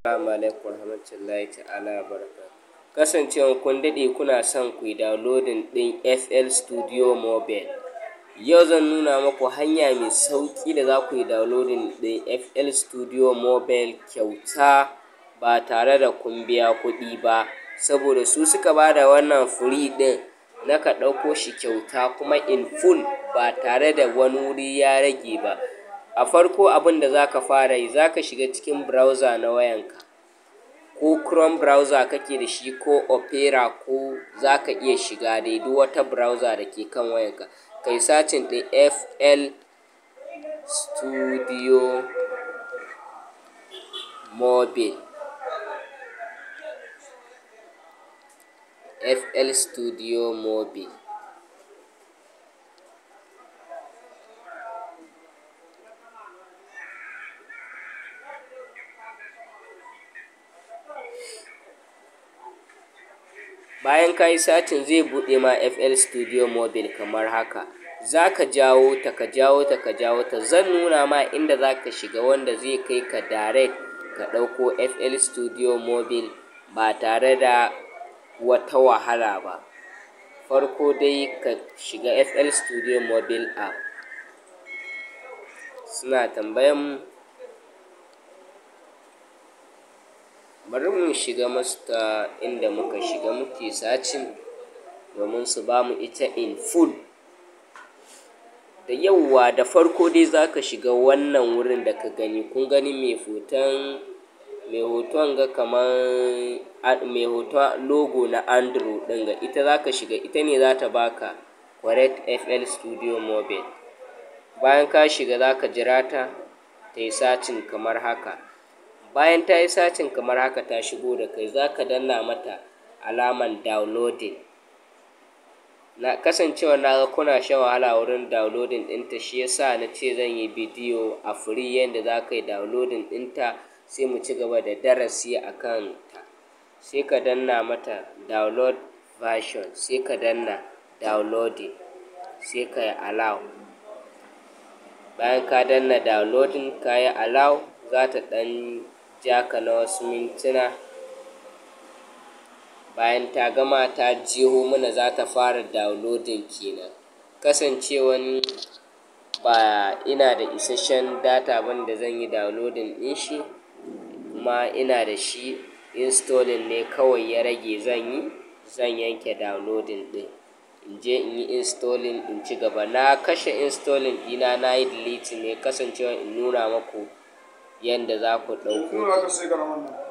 Assalamu alaikum warahmatullahi ta'ala wabarakatuh. Kasancewan kun daɗe kuna son ku yi downloading ɗin FL Studio Mobile. Yau zan nuna maku hanya mai sauƙi da za ku yi downloading ɗin FL Studio Mobile kyauta ba tare da kun biya kuɗi ba. Saboda su suka ba da wannan free ɗin na ka ɗauko shi kyauta kuma in full ba tare da wani wuri ya rage ba. A farko abin da za ka fara yi, za ka shiga cikin browser na wayanka. Ko Chrome browser kake da shi ko Opera, ko za ka iya shiga dai duk wata browser da ke kan wayanka. Ka yi searching ɗin FL Studio Mobile. FL Studio Mobile. Bayan ka yi satin zai buɗe ma FL Studio Mobile kamar haka. Za ka jawo ta, ka jawo ta, ka jawo ta. Zan nuna ma inda za ka shiga wanda zai kai ka direct ka ɗauko FL Studio Mobile ba tare da wata wahala ba. Farko dai ka shiga FL Studio Mobile app. Suna tambayan mu. Bari mu shiga masu ta inda muka shiga muke searching domin su bamu ita in full. Da yauwa da farko dai za ka shiga wannan wurin da ka gani. Kun gani mai hoton ga kamar mai hoton logo na Android ɗin ga ita za ka shiga. Ita ne za ta baka correct FL Studio Mobile. Bayan ka shiga za ka jira ta yi searching kamar haka. Bayan ta yi searching kamar haka ta shigo da kai, za ka danna mata alaman downloading. Kasancewa na ga kuna shan wahala wurin downloading ɗinta, shi ya sa na ce zan yi bidiyo a free yanda za ka yi downloading ɗinta sai mu ci gaba da darasi a kan ta. Sai ka danna mata download version, sai ka danna downloading, sai ka yi allow. Bayan ka danna downloading ka yi allow, za ta ɗan ja ka na wasu mintuna. Bayan ta gama ta jeho mana za ta fara downloading kenan. Kasancewan ba ina da isasshen data bane da zan yi downloading ɗin shi, kuma ina da shi installing ne kawai ya rage zan yanke downloading ɗin. In je in yi installing in ci gaba. Na kashe installing ɗina, na yi deleting ne kasancewan in nuna maku yanda za ku ɗauko ta.